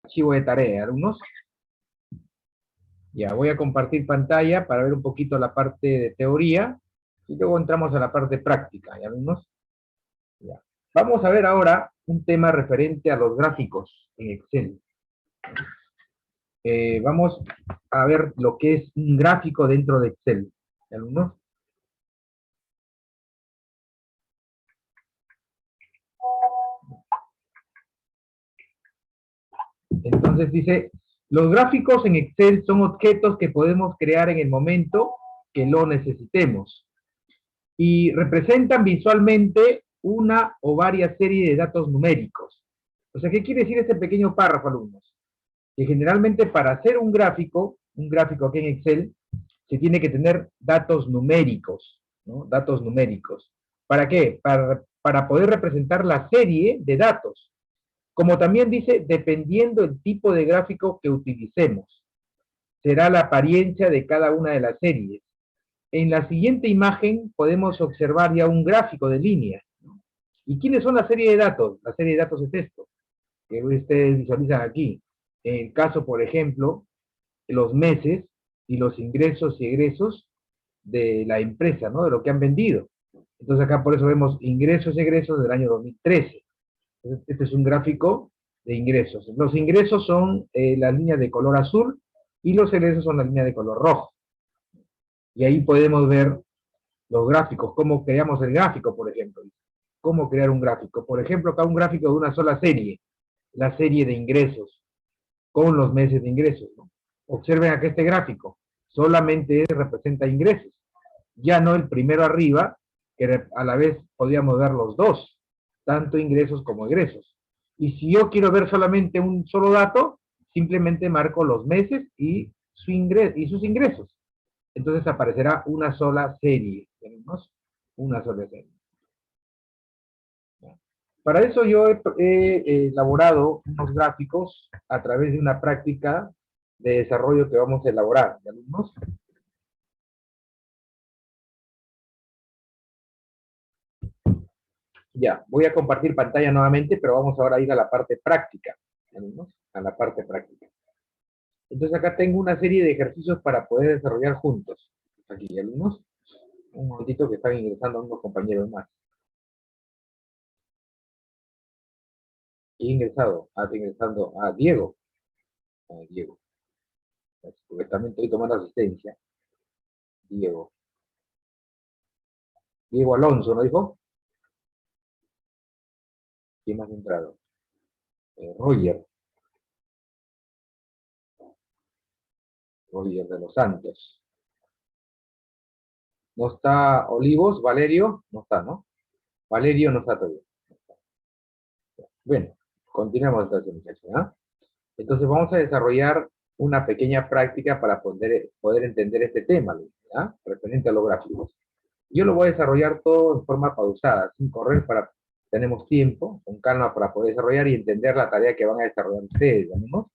archivo de tarea, alumnos. Ya, voy a compartir pantalla para ver un poquito la parte de teoría y luego entramos a la parte práctica, ¿ya, alumnos? Ya. Vamos a ver ahora un tema referente a los gráficos en Excel. Vamos a ver lo que es un gráfico dentro de Excel, ¿ya, alumnos? Entonces dice, los gráficos en Excel son objetos que podemos crear en el momento que lo necesitemos y representan visualmente una o varias series de datos numéricos. O sea, ¿qué quiere decir este pequeño párrafo, alumnos? Que generalmente para hacer un gráfico aquí en Excel, se tiene que tener datos numéricos, ¿no? Datos numéricos. ¿Para qué? Para poder representar la serie de datos. Como también dice, dependiendo el tipo de gráfico que utilicemos, será la apariencia de cada una de las series. En la siguiente imagen podemos observar ya un gráfico de líneas. ¿Y quiénes son la serie de datos? La serie de datos es esto, que ustedes visualizan aquí. En el caso, por ejemplo, los meses y los ingresos y egresos de la empresa, ¿no? De lo que han vendido. Entonces acá por eso vemos ingresos y egresos del año 2013. Este es un gráfico de ingresos. Los ingresos son las líneas de color azul y los egresos son las líneas de color rojo. Y ahí podemos ver los gráficos, cómo creamos el gráfico, por ejemplo. Cómo crear un gráfico. Por ejemplo, acá un gráfico de una sola serie, la serie de ingresos, con los meses de ingresos, ¿no? Observen acá este gráfico, solamente representa ingresos, ya no el primero arriba, que a la vez podríamos ver los dos, tanto ingresos como egresos. Y si yo quiero ver solamente un solo dato, simplemente marco los meses y sus ingresos. Entonces aparecerá una sola serie. ¿Tenemos? Una sola serie. Para eso yo he elaborado unos gráficos a través de una práctica de desarrollo que vamos a elaborar, ¿de alumnos? Ya, voy a compartir pantalla nuevamente, pero vamos ahora a ir a la parte práctica, ¿de alumnos? A la parte práctica. Entonces acá tengo una serie de ejercicios para poder desarrollar juntos. Aquí, alumnos. Un momentito que están ingresando unos compañeros más. ¿Quién ingresado? Ah, está ingresando. Ah, Diego. Ah, Diego. Porque también estoy tomando asistencia. Diego. Diego Alonso, ¿no dijo? ¿Quién más ha entrado? Roger. Roger de los Santos. ¿No está Olivos? ¿Valerio? No está, ¿no? Valerio no está todavía. Bueno, continuemos entonces, muchachos, ¿no? Entonces vamos a desarrollar una pequeña práctica para poder entender este tema, ¿ya? Referente a los gráficos. Yo lo voy a desarrollar todo en forma pausada, sin correr, tenemos tiempo, con calma para poder desarrollar y entender la tarea que van a desarrollar ustedes, ¿no?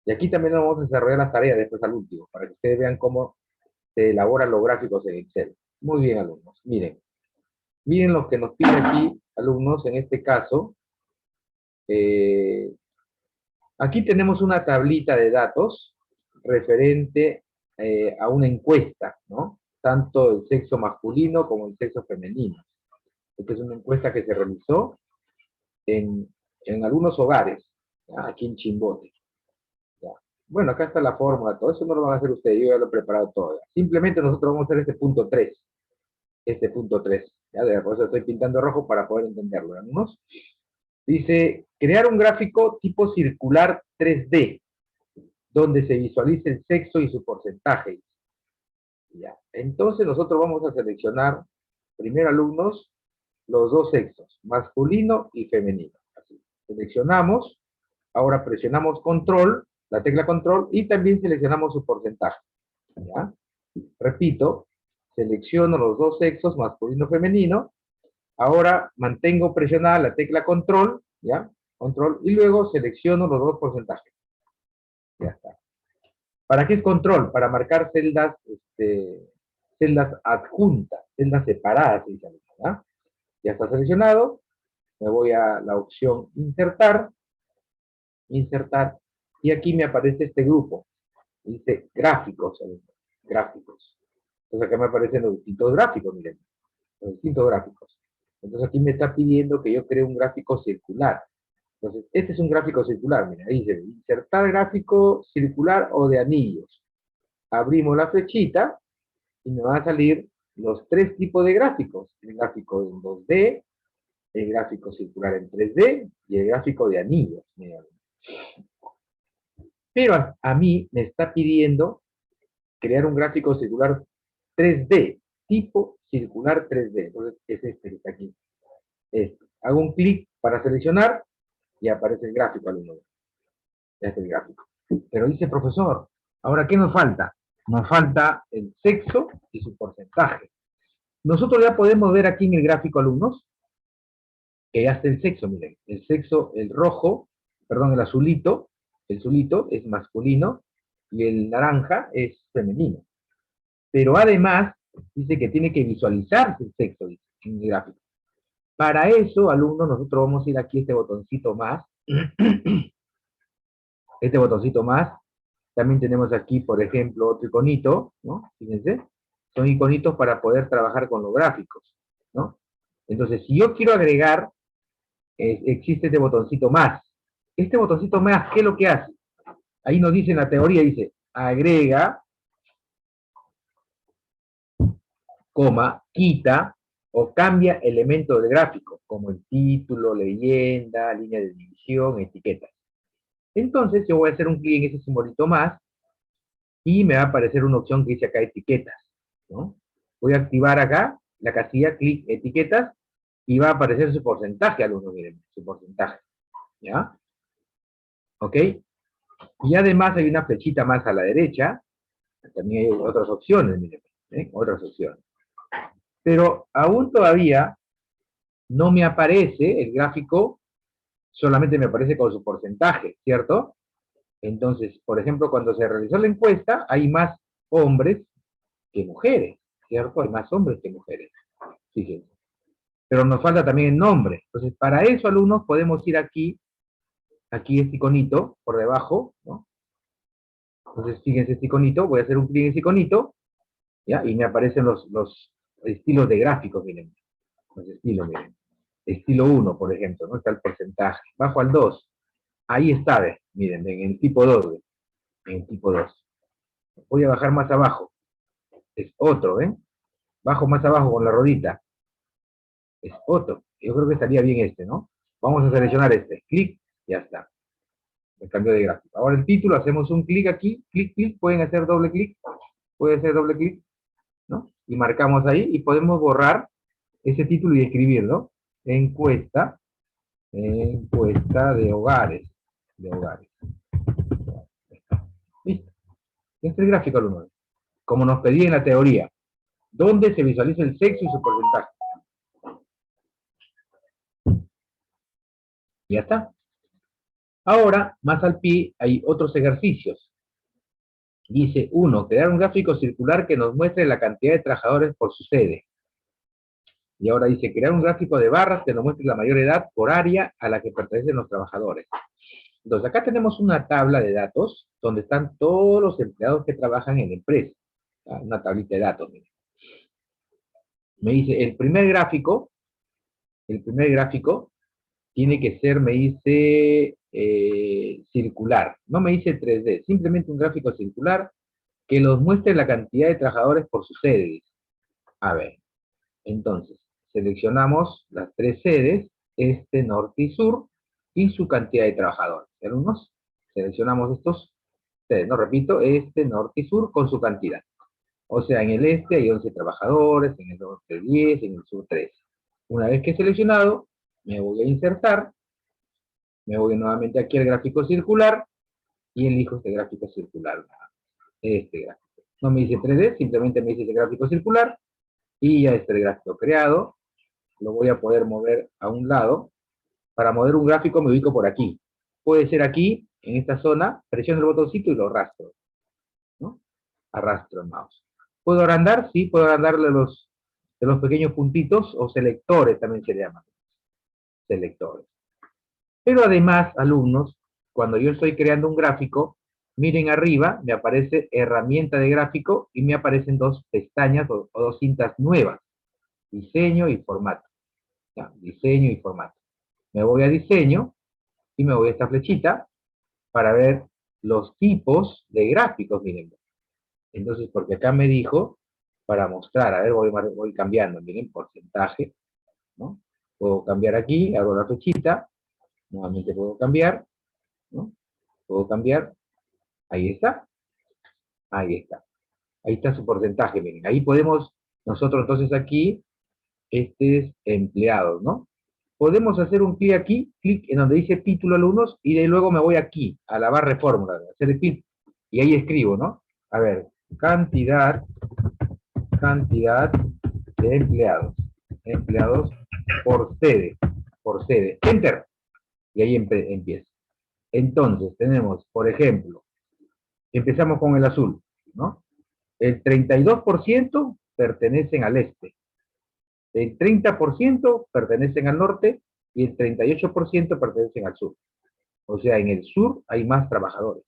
Y aquí también vamos a desarrollar las tareas después al último, para que ustedes vean cómo se elaboran los gráficos en Excel. Muy bien, alumnos. Miren lo que nos pide aquí, alumnos, en este caso. Aquí tenemos una tablita de datos referente a una encuesta, ¿no? Tanto el sexo masculino como el sexo femenino. Esta es una encuesta que se realizó en algunos hogares, ¿ya? Aquí en Chimbote. ¿Ya? Bueno, acá está la fórmula, todo eso no lo van a hacer ustedes, yo ya lo he preparado todo. Simplemente nosotros vamos a hacer este punto 3. Este punto 3. ¿Ya? Por eso estoy pintando rojo para poder entenderlo, ¿no? Dice, crear un gráfico tipo circular 3D, donde se visualice el sexo y su porcentaje. Ya. Entonces nosotros vamos a seleccionar, primero alumnos, los dos sexos, masculino y femenino. Así. Seleccionamos, ahora presionamos control, la tecla control, y también seleccionamos su porcentaje. ¿Ya? Repito, selecciono los dos sexos, masculino y femenino, ahora mantengo presionada la tecla control, ¿ya? Control, y luego selecciono los dos porcentajes. Ya está. ¿Para qué es control? Para marcar celdas, celdas adjuntas, celdas separadas, ¿ya? Ya está seleccionado. Me voy a la opción insertar. Insertar. y aquí me aparece este grupo. Dice gráficos, gráficos. Entonces acá me aparecen los distintos gráficos, miren, los distintos gráficos. Entonces aquí me está pidiendo que yo cree un gráfico circular. Entonces, este es un gráfico circular, mira, ahí dice, insertar gráfico circular o de anillos. Abrimos la flechita y me van a salir los tres tipos de gráficos. El gráfico en 2D, el gráfico circular en 3D y el gráfico de anillos. Mira. Pero a mí me está pidiendo crear un gráfico circular 3D, tipo circular 3D. Entonces, es este que está aquí. Hago un clic para seleccionar y aparece el gráfico, alumno. Ya está el gráfico. Pero dice, profesor, ¿ahora qué nos falta? Nos falta el sexo y su porcentaje. Nosotros ya podemos ver aquí en el gráfico, alumnos, que ya está el sexo, miren. El sexo, el rojo, perdón, el azulito es masculino y el naranja es femenino. Pero además, dice que tiene que visualizarse el sexo, dice, en el gráfico. Para eso, alumnos, nosotros vamos a ir aquí a este botoncito más. Este botoncito más. También tenemos aquí, por ejemplo, otro iconito, ¿no? Fíjense. Son iconitos para poder trabajar con los gráficos, ¿no? Entonces, si yo quiero agregar, existe este botoncito más. Este botoncito más, ¿qué es lo que hace? Ahí nos dice en la teoría, dice, agrega, coma, quita o cambia elementos del gráfico, como el título, leyenda, línea de división, etiquetas. Entonces, yo voy a hacer un clic en ese simbolito más y me va a aparecer una opción que dice acá etiquetas, ¿no? Voy a activar acá la casilla, clic etiquetas, y va a aparecer su porcentaje, alumnos, miren, su porcentaje, ¿ya? ¿Ok? Y además hay una flechita más a la derecha, también hay otras opciones, miren, otras opciones. Pero aún todavía no me aparece el gráfico, solamente me aparece con su porcentaje, ¿cierto? Entonces, por ejemplo, cuando se realizó la encuesta, hay más hombres que mujeres, ¿cierto? Hay más hombres que mujeres, fíjense. Pero nos falta también el nombre. Entonces, para eso, alumnos, podemos ir aquí este iconito, por debajo, ¿no? Entonces, fíjense este iconito, voy a hacer un clic en ese iconito, ¿ya? Y me aparecen los estilos de gráficos, miren. Los estilos, miren. Estilo 1, por ejemplo, ¿no? Está el porcentaje. Bajo al 2. Ahí está, ¿ves? Miren, en el tipo 2, ¿ves? En el tipo 2. Voy a bajar más abajo. Es otro, ¿ven? Bajo más abajo con la rodita. Es otro. Yo creo que estaría bien este, ¿no? Vamos a seleccionar este. Clic, ya está. Me cambio de gráfico. Ahora el título, hacemos un clic aquí. Clic, clic. Pueden hacer doble clic. Puede hacer doble clic, ¿no? Y marcamos ahí y podemos borrar ese título y escribirlo. Encuesta de hogares. De hogares. Listo. Este es el gráfico, alumnos. Como nos pedí en la teoría. Donde se visualiza el sexo y su porcentaje. Ya está. Ahora, más al pie, hay otros ejercicios. Dice 1, crear un gráfico circular que nos muestre la cantidad de trabajadores por su sede. Y ahora dice, crear un gráfico de barras que nos muestre la mayor edad por área a la que pertenecen los trabajadores. Entonces, acá tenemos una tabla de datos donde están todos los empleados que trabajan en la empresa. Una tablita de datos, miren. Me dice, el primer gráfico tiene que ser, me dice, circular. No me dice 3D, simplemente un gráfico circular que nos muestre la cantidad de trabajadores por su sede. A ver, entonces, seleccionamos las tres sedes, este, norte y sur, y su cantidad de trabajadores. ¿Alumnos? Seleccionamos estos sedes, no repito, este, norte y sur con su cantidad. O sea, en el este hay 11 trabajadores, en el norte 10, en el sur 13. Una vez que he seleccionado, me voy a insertar, me voy nuevamente aquí al gráfico circular, y elijo este gráfico circular. Este gráfico. No me dice 3D, simplemente me dice este gráfico circular, y ya está el gráfico creado. Lo voy a poder mover a un lado. Para mover un gráfico me ubico por aquí. Puede ser aquí, en esta zona, presiono el botoncito y lo arrastro, ¿no? Arrastro el mouse. ¿Puedo agrandar? Sí, puedo agrandarle de los pequeños puntitos, o selectores también se llaman. Selectores. Pero además, alumnos, cuando yo estoy creando un gráfico, miren arriba, me aparece herramienta de gráfico y me aparecen dos pestañas o dos cintas nuevas. Diseño y formato. Ya, diseño y formato. Me voy a diseño y me voy a esta flechita para ver los tipos de gráficos, miren. Entonces, porque acá me dijo, para mostrar, a ver, voy cambiando, miren, porcentaje, ¿no? Puedo cambiar aquí, hago la flechita, nuevamente puedo cambiar, ¿no? Puedo cambiar, ahí está, ahí está. Ahí está su porcentaje, miren. Ahí podemos, nosotros entonces aquí, este es empleados, ¿no? Podemos hacer un clic aquí, clic en donde dice título alumnos, y de luego me voy aquí, a la barra de fórmula, hacer clic, y ahí escribo, ¿no? A ver, cantidad de empleados por sede, enter, y ahí empiezo. Entonces, tenemos, por ejemplo, empezamos con el azul, ¿no? El 32% pertenecen al este, el 30% pertenecen al norte y el 38% pertenecen al sur. O sea, en el sur hay más trabajadores.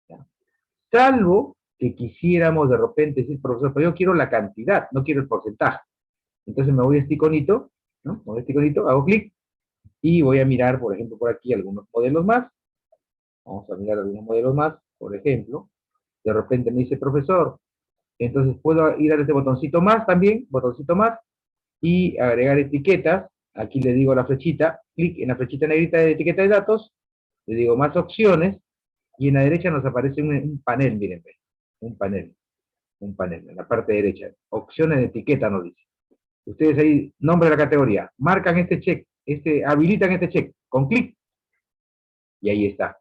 ¿Ya? Salvo que quisiéramos de repente decir, profesor, pero yo quiero la cantidad, no quiero el porcentaje. Entonces me voy a este iconito, ¿no? Me voy a este iconito, hago clic y voy a mirar, por ejemplo, por aquí algunos modelos más. Vamos a mirar algunos modelos más, por ejemplo. De repente me dice, profesor, entonces puedo ir a este botoncito más también, botoncito más, y agregar etiquetas. Aquí le digo la flechita, clic en la flechita negrita de etiqueta de datos, le digo más opciones, y en la derecha nos aparece un panel, miren, un panel, en la parte derecha. Opciones de etiqueta nos dice. Ustedes ahí, nombre de la categoría, marcan este check, habilitan este check, con clic, y ahí está.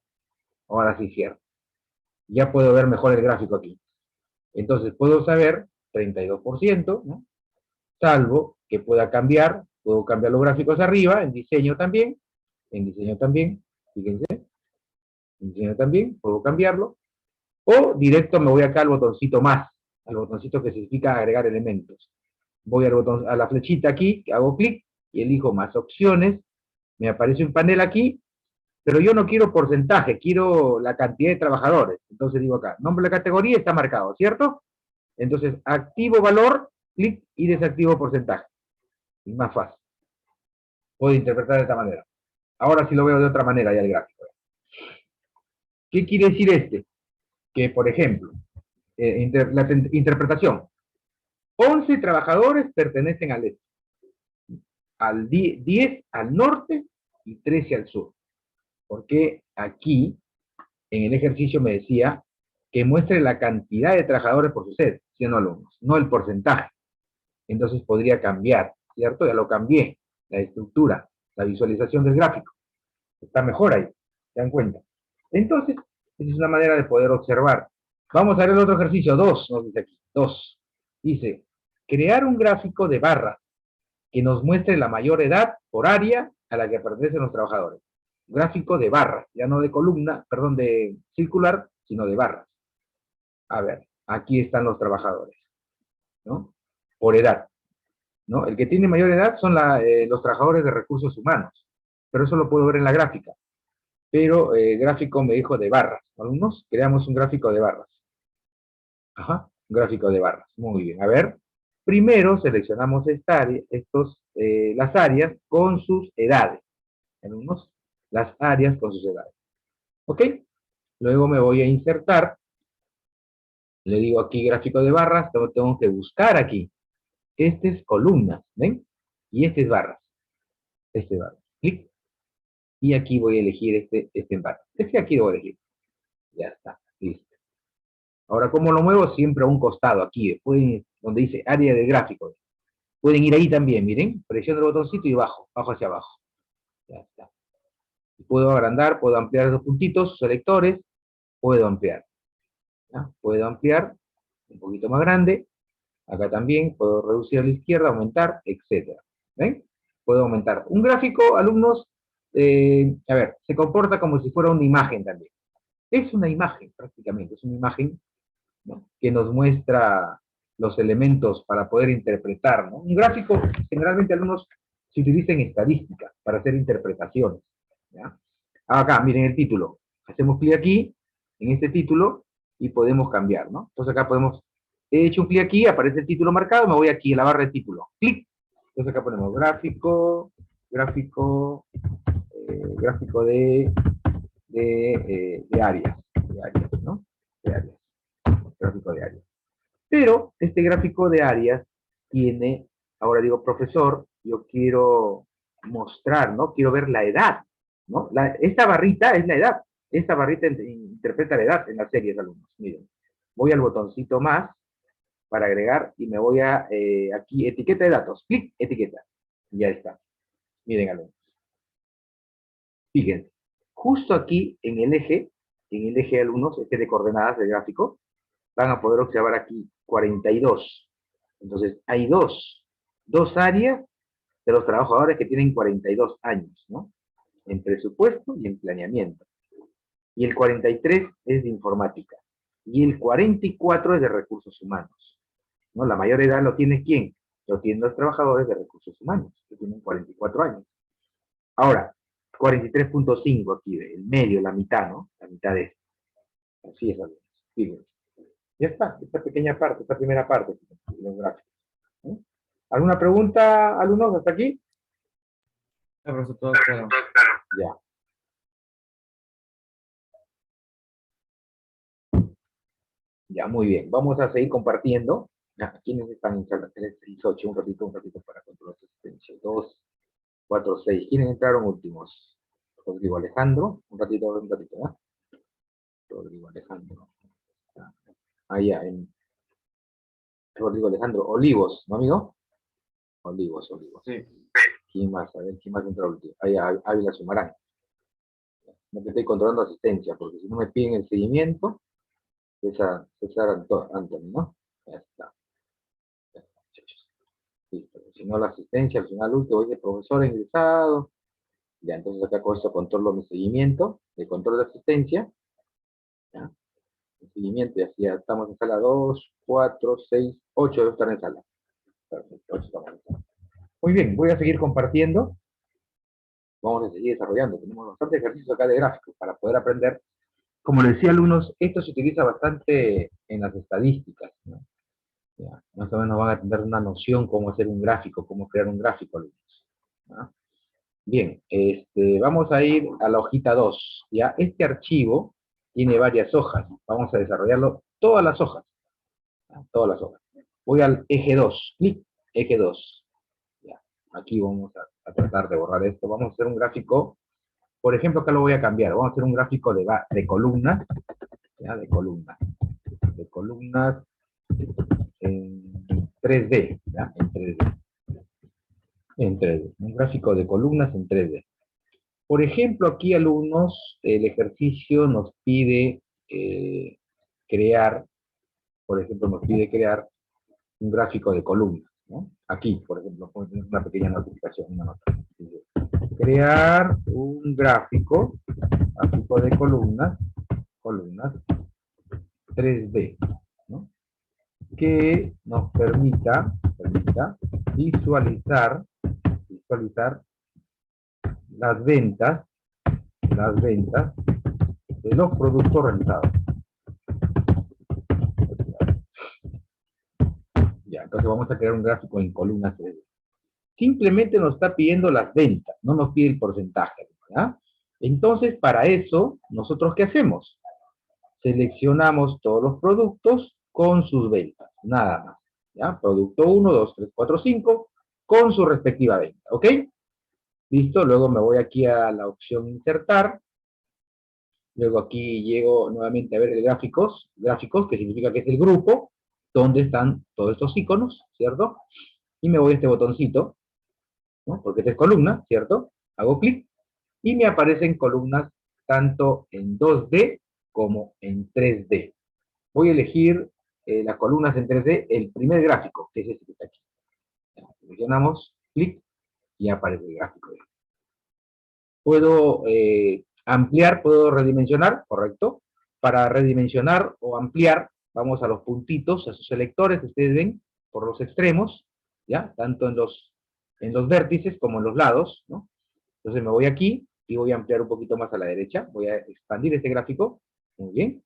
Ahora sí cierro. Ya puedo ver mejor el gráfico aquí. Entonces puedo saber 32%, ¿no? Salvo que pueda cambiar, puedo cambiar los gráficos arriba, en diseño también, fíjense, en diseño también, puedo cambiarlo, o directo me voy acá al botoncito más, al botoncito que significa agregar elementos. Voy al botón, a la flechita aquí, hago clic, y elijo más opciones, me aparece un panel aquí, pero yo no quiero porcentaje, quiero la cantidad de trabajadores. Entonces digo acá, nombre de la categoría está marcado, ¿cierto? Entonces activo valor, clic y desactivo porcentaje. Es más fácil. Puedo interpretar de esta manera. Ahora sí lo veo de otra manera ya el gráfico. ¿Qué quiere decir este? Que, por ejemplo, la interpretación. 11 trabajadores pertenecen al este, al 10 al norte y 13 al sur. Porque aquí, en el ejercicio me decía que muestre la cantidad de trabajadores por su sede, siendo alumnos, no el porcentaje. Entonces podría cambiar, ¿cierto? Ya lo cambié, la estructura, la visualización del gráfico. Está mejor ahí, ¿se dan cuenta? Entonces, esa es una manera de poder observar. Vamos a ver el otro ejercicio, 2, nos dice aquí, 2. Dice, crear un gráfico de barras que nos muestre la mayor edad por área a la que pertenecen los trabajadores. Gráfico de barras, ya no de columna, perdón, de circular, sino de barras. A ver, aquí están los trabajadores, ¿no? Por edad, ¿no? El que tiene mayor edad son los trabajadores de recursos humanos, pero eso lo puedo ver en la gráfica. Pero gráfico me dijo de barras. Alumnos, creamos un gráfico de barras. Ajá, un gráfico de barras. Muy bien, a ver. Primero seleccionamos las áreas con sus edades. Alumnos, las áreas con sus edades. ¿Ok? Luego me voy a insertar. Le digo aquí gráfico de barras, tengo que buscar aquí. Este es columnas, ¿ven? Y este es barras. Este es barras. Clic. Y aquí voy a elegir este en barras. Aquí lo voy a elegir. Ya está, listo. Ahora, ¿cómo lo muevo? Siempre a un costado, aquí, donde dice área de gráficos. Pueden ir ahí también, miren, presiono el botoncito y bajo hacia abajo. Ya está. Puedo agrandar, puedo ampliar los puntitos, selectores, puedo ampliar. ¿Ya? Puedo ampliar, un poquito más grande. Acá también puedo reducir a la izquierda, aumentar, etc. ¿Ven? Puedo aumentar. Un gráfico, alumnos, a ver, se comporta como si fuera una imagen también. Es una imagen, prácticamente, es una imagen, ¿no?, que nos muestra los elementos para poder interpretar, ¿no? Un gráfico, generalmente algunos se utiliza en estadística para hacer interpretaciones, ¿ya? Acá, miren el título, Hacemos clic aquí, en este título, y podemos cambiar, ¿no? Entonces acá podemos, he hecho un clic aquí, aparece el título marcado, me voy aquí a la barra de título, clic. Entonces acá ponemos gráfico de áreas, ¿no? De áreas, gráfico de áreas. Pero este gráfico de áreas tiene, ahora digo, profesor, yo quiero mostrar, ¿no? Quiero ver la edad, ¿no? Esta barrita es la edad. Esta barrita interpreta la edad en las series, alumnos. Miren, voy al botoncito más para agregar y me voy a, aquí, etiqueta de datos. Clic, etiqueta. Y ya está. Miren, alumnos. Fíjense, justo aquí en el eje de alumnos, este de coordenadas del gráfico, van a poder observar aquí 42. Entonces, hay dos áreas de los trabajadores que tienen 42 años, ¿no? En presupuesto y en planeamiento. Y el 43 es de informática. Y el 44 es de recursos humanos, ¿no? La mayor edad lo tiene ¿quién? Lo tienen los trabajadores de recursos humanos, que tienen 44 años. Ahora, 43.5 aquí, el medio, la mitad, ¿no? La mitad de esto. Así es, alumnos. Fíjense. Ya está, esta pequeña parte, esta primera parte de los gráficos. ¿Sí? ¿Alguna pregunta, alumnos, hasta aquí? Ya, profesor, todo claro. Ya. Ya, muy bien. Vamos a seguir compartiendo. Ya, ¿quiénes están en sala 3, 6, 8? Un ratito para controlar su asistencia. 2, 4, 6. ¿Quiénes entraron últimos? Rodrigo Alejandro. Un ratito, ¿eh? Rodrigo Alejandro. Ah, ya, Rodrigo Alejandro. Olivos, ¿no, amigo? Olivos. Sí. ¿Quién más? A ver, ¿quién más entró último? Ahí, Ávila Sumarán. No te estoy controlando asistencia, porque si no me piden el seguimiento, César Anthony, ¿no? Ya está. Listo. Si no la asistencia, al final último dice profesor ingresado. Ya, entonces acá con esto controlo mi seguimiento, de control de asistencia. ¿Ya? El seguimiento, ya estamos en sala 2, 4, 6, 8 debe estar en sala. Perfecto, 8 estamos en sala. Muy bien, voy a seguir compartiendo. Vamos a seguir desarrollando. Tenemos bastante ejercicios acá de gráficos para poder aprender. Como les decía, alumnos, esto se utiliza bastante en las estadísticas, ¿no? Ya, más o menos van a tener una noción cómo hacer un gráfico, cómo crear un gráfico, alumnos. ¿Ya? Bien, vamos a ir a la hojita 2. ¿Ya? Este archivo tiene varias hojas. Vamos a desarrollarlo todas las hojas. ¿Ya? Todas las hojas. Voy al eje 2. Clic, eje 2. ¿Ya? Aquí vamos a tratar de borrar esto. Vamos a hacer un gráfico. Por ejemplo, acá lo voy a cambiar. Vamos a hacer un gráfico de columnas. ¿Ya? De columnas. De columnas en 3D. ¿Ya? En 3D. En 3D. Un gráfico de columnas en 3D. Por ejemplo, aquí, alumnos, el ejercicio nos pide crear, por ejemplo, nos pide crear un gráfico de columnas, ¿no? Aquí, por ejemplo, una pequeña notificación, una nota. Crear un gráfico de columnas 3D, ¿no? Que nos permita visualizar las ventas de los productos realizados. Ya, entonces vamos a crear un gráfico en columnas 3D. Simplemente nos está pidiendo las ventas, no nos pide el porcentaje, ¿verdad? Entonces, para eso, ¿nosotros qué hacemos? Seleccionamos todos los productos con sus ventas, nada más. ¿Ya? Producto 1, 2, 3, 4, 5, con su respectiva venta, ¿ok? Listo, luego me voy aquí a la opción insertar. Luego aquí llego nuevamente a ver el gráficos, que significa que es el grupo, donde están todos estos iconos, ¿cierto? Y me voy a este botoncito, ¿no? Porque esta es columna, ¿cierto? Hago clic y me aparecen columnas tanto en 2D como en 3D. Voy a elegir las columnas en 3D, el primer gráfico, que es este que está aquí. Seleccionamos, clic, y aparece el gráfico. Puedo ampliar, puedo redimensionar, correcto. Para redimensionar o ampliar, vamos a los puntitos, a sus selectores, ustedes ven, por los extremos, ¿ya? Tanto en los vértices como en los lados, ¿no? Entonces me voy aquí, y voy a ampliar un poquito más a la derecha. Voy a expandir este gráfico. Muy bien.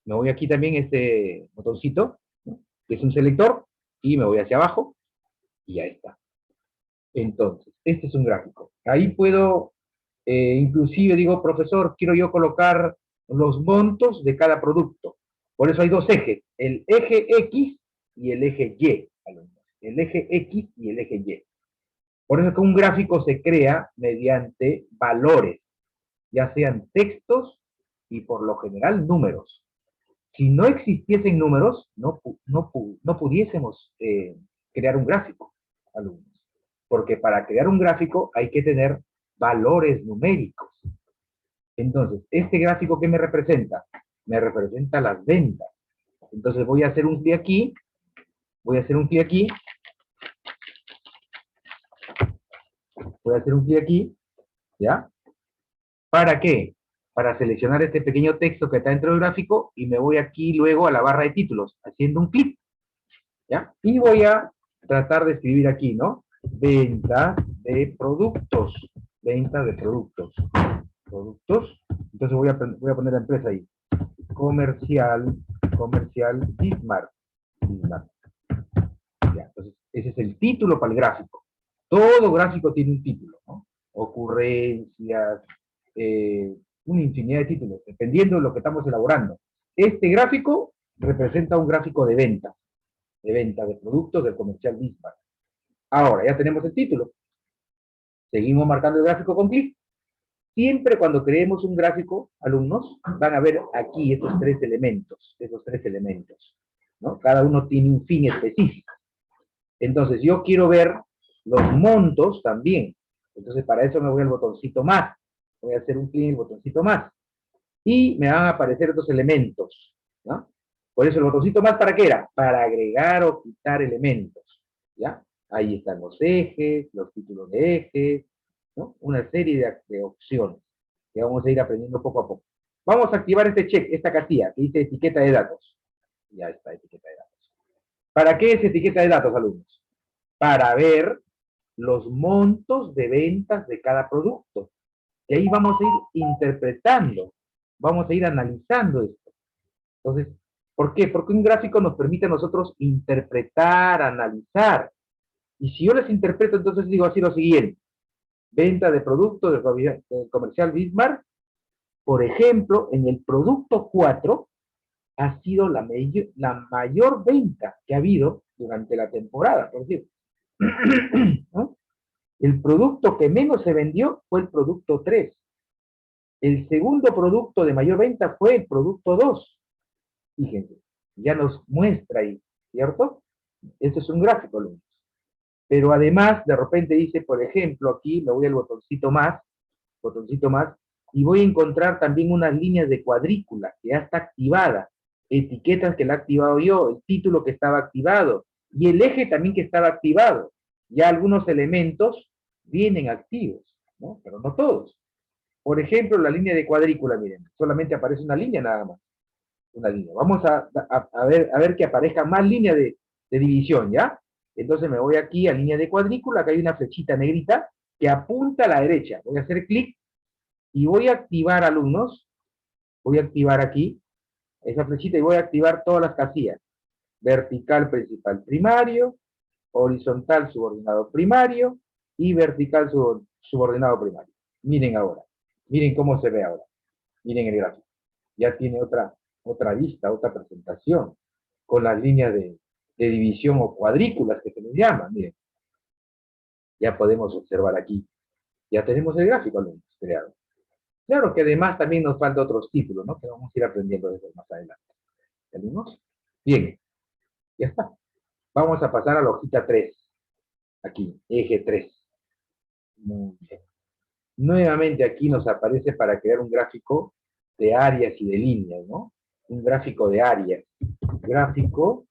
Me voy aquí también este botoncito, ¿no? Que es un selector, y me voy hacia abajo, y ahí está. Entonces, este es un gráfico. Ahí puedo, inclusive digo, profesor, quiero yo colocar los montos de cada producto. Por eso hay dos ejes, el eje X y el eje Y. El eje X y el eje Y. Por eso que un gráfico se crea mediante valores, ya sean textos y por lo general números. Si no existiesen números, no pudiésemos crear un gráfico, alumnos. Porque para crear un gráfico hay que tener valores numéricos. Entonces, este gráfico, ¿qué me representa? Me representa las ventas. Entonces voy a hacer un clic aquí, voy a hacer un clic aquí, voy a hacer un clic aquí, ¿ya? ¿Para qué? Para seleccionar este pequeño texto que está dentro del gráfico y me voy aquí luego a la barra de títulos, haciendo un clic, ¿ya? Y voy a tratar de escribir aquí, ¿no? Venta de productos, venta de productos, entonces voy a poner la empresa ahí, comercial Bismarck, ya, entonces ese es el título para el gráfico. Todo gráfico tiene un título, ¿no? Ocurrencias, una infinidad de títulos, dependiendo de lo que estamos elaborando. Este gráfico representa un gráfico de venta de productos del comercial Bismarck. Ahora, ya tenemos el título. Seguimos marcando el gráfico con clic. Siempre cuando creemos un gráfico, alumnos, van a ver aquí esos tres elementos, ¿no? Cada uno tiene un fin específico. Entonces, yo quiero ver los montos también. Entonces, para eso me voy al botoncito más. Voy a hacer un clic en el botoncito más. Y me van a aparecer otros elementos, ¿no? Por eso el botoncito más, ¿para qué era? Para agregar o quitar elementos, ¿ya? Ahí están los ejes, los títulos de ejes, ¿no? Una serie de opciones que vamos a ir aprendiendo poco a poco. Vamos a activar este check, esta casilla que dice etiqueta de datos. Ya está, etiqueta de datos. ¿Para qué es etiqueta de datos, alumnos? Para ver los montos de ventas de cada producto. Y ahí vamos a ir interpretando, vamos a ir analizando esto. Entonces, ¿por qué? Porque un gráfico nos permite a nosotros interpretar, analizar. Y si yo les interpreto, entonces digo así lo siguiente. Venta de productos del comercial Bismarck, por ejemplo, en el producto 4 ha sido la mayor venta que ha habido durante la temporada, por decir. ¿No? El producto que menos se vendió fue el producto 3. El segundo producto de mayor venta fue el producto 2. Fíjense, ya nos muestra ahí, ¿cierto? Esto es un gráfico, alumnos. Pero además, de repente dice, por ejemplo, aquí me voy al botoncito más, y voy a encontrar también unas líneas de cuadrícula que ya está activada, etiquetas que la he activado yo, el título que estaba activado, y el eje también que estaba activado. Ya algunos elementos vienen activos, ¿no? Pero no todos. Por ejemplo, la línea de cuadrícula, miren, solamente aparece una línea nada más. Una línea. Vamos a ver que aparezca más líneas de división, ¿ya? Entonces me voy aquí a línea de cuadrícula, acá hay una flechita negrita que apunta a la derecha. Voy a hacer clic y voy a activar, alumnos, voy a activar aquí esa flechita y voy a activar todas las casillas. Vertical principal primario, horizontal subordinado primario y vertical subordinado primario. Miren ahora, miren cómo se ve ahora. Miren el gráfico. Ya tiene otra vista, otra presentación, con las líneas de división o cuadrículas que se les llama. Miren, ya podemos observar aquí. Ya tenemos el gráfico creado. Claro que además también nos faltan otros títulos, ¿no? Que vamos a ir aprendiendo de eso más adelante. ¿Entendimos? Bien, ya está. Vamos a pasar a la hojita 3. Aquí, eje 3. Muy bien. Nuevamente aquí nos aparece para crear un gráfico de áreas y de líneas, ¿no? Un gráfico de áreas. Gráfico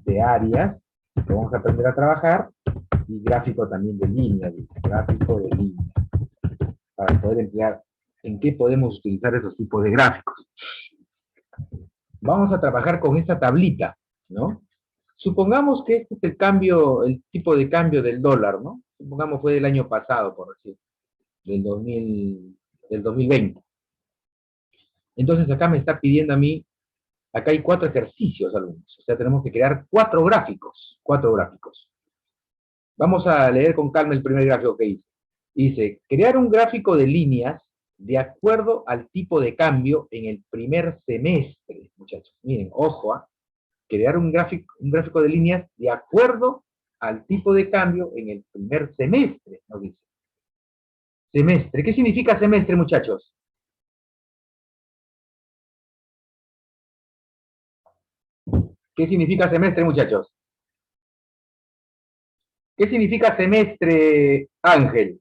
de áreas, que vamos a aprender a trabajar, y gráfico también de líneas, gráfico de líneas, para poder emplear en qué podemos utilizar esos tipos de gráficos. Vamos a trabajar con esta tablita, ¿no? Supongamos que este es el tipo de cambio del dólar, ¿no? Supongamos fue del año pasado, por decir, del 2000, del 2020. Entonces acá me está pidiendo a mí, acá hay 4 ejercicios, alumnos. O sea, tenemos que crear 4 gráficos. 4 gráficos. Vamos a leer con calma el primer gráfico que hice. Dice, crear un gráfico de líneas de acuerdo al tipo de cambio en el primer semestre. Muchachos, miren, ojo, crear un gráfico de líneas de acuerdo al tipo de cambio en el primer semestre, nos dice. Semestre. ¿Qué significa semestre, muchachos? ¿Qué significa semestre, muchachos? ¿Qué significa semestre, Ángel?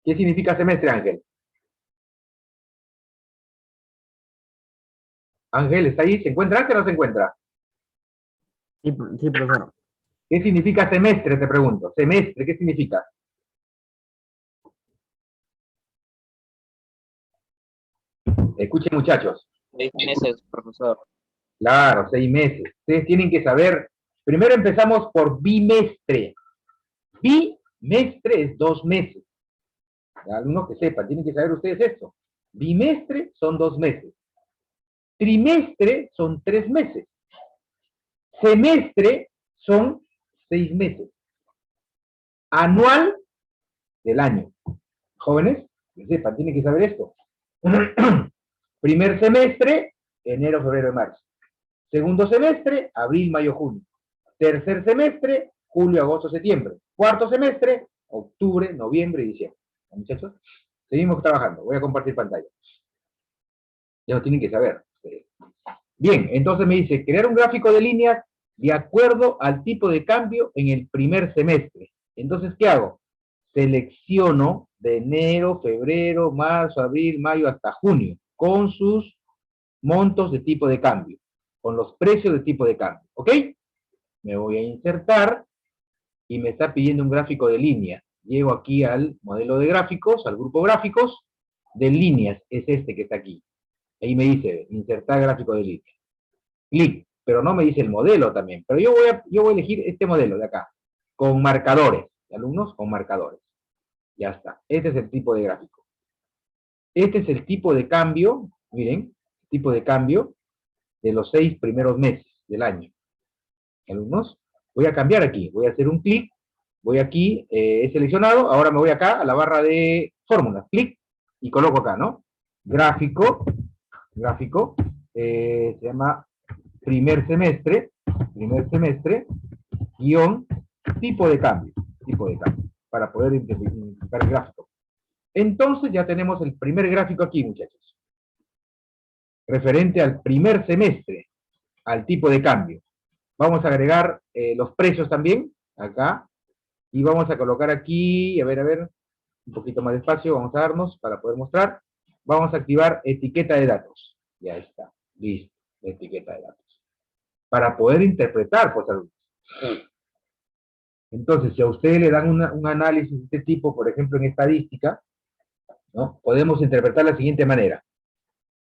¿Qué significa semestre, Ángel? Ángel, ¿está ahí? ¿Se encuentra Ángel o no se encuentra? Sí, sí, profesor. ¿Qué significa semestre, te pregunto? Semestre, ¿qué significa? Escuchen, muchachos. 6 meses, profesor. Claro, 6 meses. Ustedes tienen que saber, primero empezamos por bimestre. Bimestre es 2 meses. Algunos que sepan, tienen que saber ustedes esto. Bimestre son 2 meses. Trimestre son 3 meses. Semestre son 6 meses. Anual del año. Jóvenes, que sepan, tienen que saber esto. Primer semestre, enero, febrero, marzo. Segundo semestre, abril, mayo, junio. Tercer semestre, julio, agosto, septiembre. Cuarto semestre, octubre, noviembre y diciembre. Muchachos, seguimos trabajando. Voy a compartir pantalla. Ya lo tienen que saber. Bien, entonces me dice, crear un gráfico de líneas de acuerdo al tipo de cambio en el primer semestre. Entonces, ¿qué hago? Selecciono de enero, febrero, marzo, abril, mayo hasta junio, con sus montos de tipo de cambio, con los precios de tipo de cambio, ¿ok? Me voy a insertar y me está pidiendo un gráfico de líneas. Llego aquí al modelo de gráficos, al grupo gráficos de líneas, es este que está aquí. Ahí me dice, insertar gráfico de líneas. Clic, pero no me dice el modelo también. Pero yo voy a elegir este modelo de acá, con marcadores, alumnos, con marcadores. Ya está, este es el tipo de gráfico. Este es el tipo de cambio, miren, tipo de cambio de los 6 primeros meses del año. Alumnos, voy a cambiar aquí, voy a hacer un clic, voy aquí, he seleccionado, ahora me voy acá a la barra de fórmulas, clic, y coloco acá, ¿no? Gráfico, se llama primer semestre, guión, tipo de cambio, para poder identificar el gráfico. Entonces ya tenemos el primer gráfico aquí, muchachos. Referente al primer semestre, al tipo de cambio. Vamos a agregar los precios también, acá. Y vamos a colocar aquí, a ver, un poquito más despacio, vamos a darnos para poder mostrar. Vamos a activar etiqueta de datos. Ya está, listo, etiqueta de datos. Para poder interpretar, pues, alumnos. Entonces, si a ustedes le dan un análisis de este tipo, por ejemplo, en estadística, ¿no? Podemos interpretar de la siguiente manera.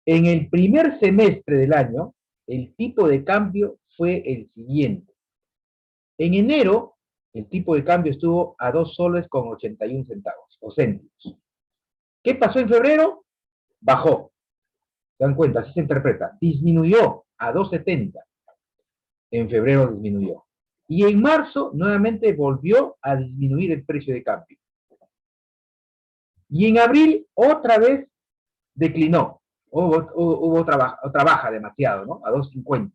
En el primer semestre del año, el tipo de cambio fue el siguiente. En enero, el tipo de cambio estuvo a 2 soles con 81 centavos, o céntimos. ¿Qué pasó en febrero? Bajó. ¿Se dan cuenta? Así se interpreta. Disminuyó a 2.70. En febrero disminuyó. Y en marzo, nuevamente volvió a disminuir el precio de cambio. Y en abril, otra vez declinó. Hubo otra baja demasiado, ¿no? A 2.50.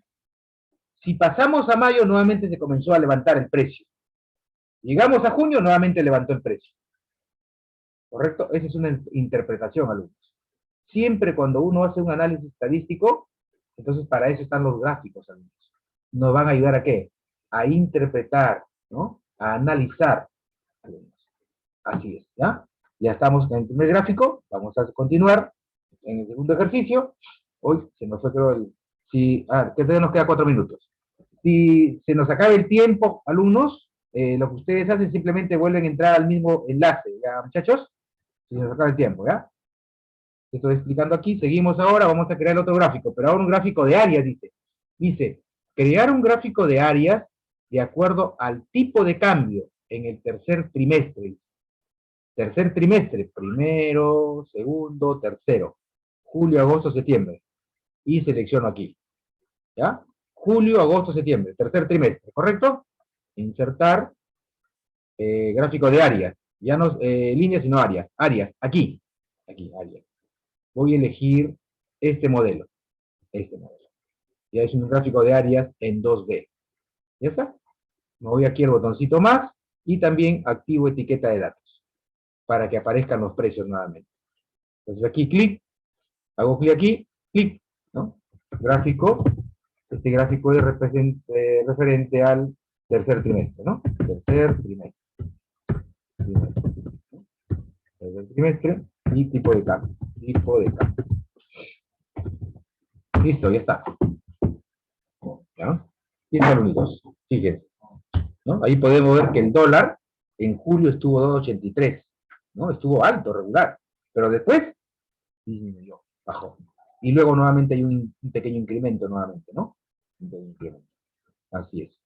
Si pasamos a mayo, nuevamente se comenzó a levantar el precio. Llegamos a junio, nuevamente levantó el precio. ¿Correcto? Esa es una interpretación, alumnos. Siempre cuando uno hace un análisis estadístico, entonces para eso están los gráficos, alumnos. Nos van a ayudar a ¿qué? A interpretar, ¿no? A analizar, alumnos. Así es, ¿ya? Ya estamos en el primer gráfico, vamos a continuar en el segundo ejercicio. Hoy se nos fue, creo, que todavía nos queda 4 minutos. Si se nos acaba el tiempo, alumnos, lo que ustedes hacen simplemente vuelven a entrar al mismo enlace, ¿ya, muchachos? Si se nos acaba el tiempo, ¿ya? Estoy explicando aquí, seguimos ahora, vamos a crear otro gráfico, pero ahora un gráfico de áreas, dice. Dice, crear un gráfico de áreas de acuerdo al tipo de cambio en el tercer trimestre. tercer trimestre, primero, segundo, tercero, julio, agosto, septiembre, y selecciono aquí, ¿ya? Julio, agosto, septiembre, tercer trimestre, ¿correcto? Insertar gráfico de áreas, ya no líneas sino áreas, aquí, áreas. Voy a elegir este modelo, ya es un gráfico de áreas en 2D, ¿ya está? Me voy aquí al botoncito más, y también activo etiqueta de datos, para que aparezcan los precios nuevamente. Entonces aquí clic, hago clic aquí, clic, ¿no? Gráfico, este gráfico es referente al tercer trimestre, ¿no? Tercer trimestre, y tipo de cambio, Listo, ya está. ¿Ya? 100 unidos, fíjense, ¿no? Ahí podemos ver que el dólar en julio estuvo 2.83, ¿no? Estuvo alto, regular, pero después disminuyó, bajó. Y luego nuevamente hay un pequeño incremento nuevamente, ¿no? Un pequeño incremento. Así es.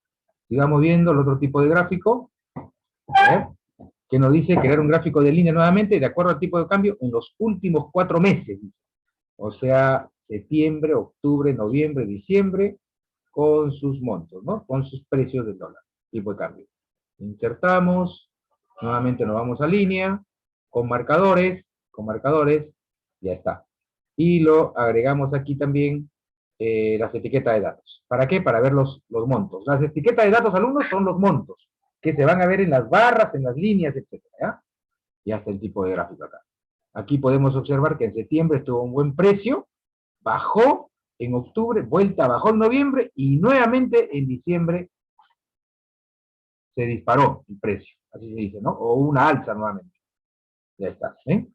Sigamos viendo el otro tipo de gráfico, a ver, que nos dice crear un gráfico de línea nuevamente de acuerdo al tipo de cambio en los últimos 4 meses. O sea, septiembre, octubre, noviembre, diciembre, con sus montos, ¿no? Con sus precios del dólar, tipo de cambio. Insertamos, nuevamente nos vamos a línea, con marcadores, ya está. Y lo agregamos aquí también las etiquetas de datos. ¿Para qué? Para ver los montos. Las etiquetas de datos, alumnos, son los montos, que se van a ver en las barras, en las líneas, etc. ¿Ya? Y hasta el tipo de gráfico acá. Aquí podemos observar que en septiembre tuvo un buen precio, bajó en octubre, vuelta bajó en noviembre, y nuevamente en diciembre se disparó el precio, así se dice, ¿no? O una alza nuevamente. Ya está, ¿eh?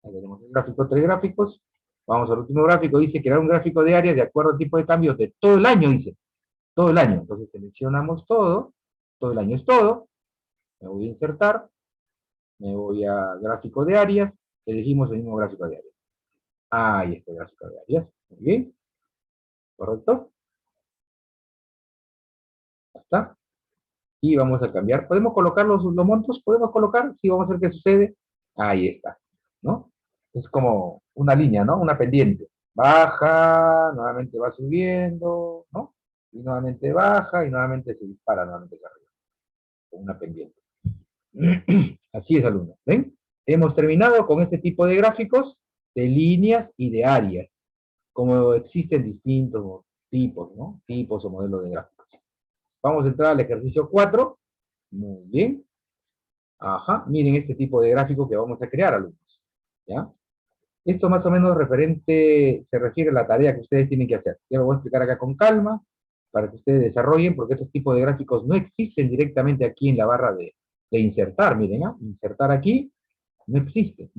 Ahí tenemos el gráfico, 3 gráficos. Vamos al último gráfico, dice crear un gráfico de áreas de acuerdo al tipo de cambios de todo el año, dice. Todo el año. Entonces seleccionamos todo el año es todo. Me voy a insertar, me voy a gráfico de áreas, elegimos el mismo gráfico de áreas. Ahí está el gráfico de áreas. Muy bien. ¿Correcto? Ya está. Y vamos a cambiar. ¿Podemos colocar los montos? ¿Podemos colocar? Sí, vamos a ver qué sucede. Ahí está, ¿no? Es como una línea, ¿no? Una pendiente. Baja, nuevamente va subiendo, ¿no? Y nuevamente baja, y nuevamente se dispara nuevamente hacia arriba. Una pendiente. Así es, alumnos. ¿Ven? Hemos terminado con este tipo de gráficos de líneas y de áreas. Como existen distintos tipos, ¿no? Tipos o modelos de gráficos. Vamos a entrar al ejercicio 4. Muy bien. Ajá. Miren este tipo de gráfico que vamos a crear, alumnos. ¿Ya? Esto más o menos se refiere a la tarea que ustedes tienen que hacer. Ya lo voy a explicar acá con calma, para que ustedes desarrollen, porque estos tipos de gráficos no existen directamente aquí en la barra de insertar. Miren, ¿ah? Insertar aquí, no existe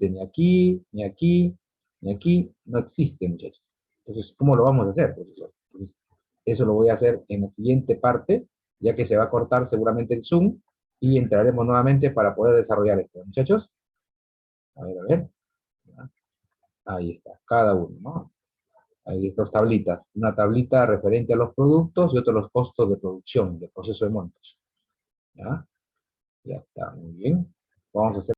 ni aquí, ni aquí, ni aquí, no existe, muchachos. Entonces, ¿cómo lo vamos a hacer, profesor? Entonces, eso lo voy a hacer en la siguiente parte, ya que se va a cortar seguramente el Zoom, y entraremos nuevamente para poder desarrollar esto, muchachos. A ver. Ahí está, cada uno, ¿no? Hay dos tablitas. Una tablita referente a los productos y otra a los costos de producción, del proceso de montos. ¿Ya? Ya está, muy bien. Vamos a hacer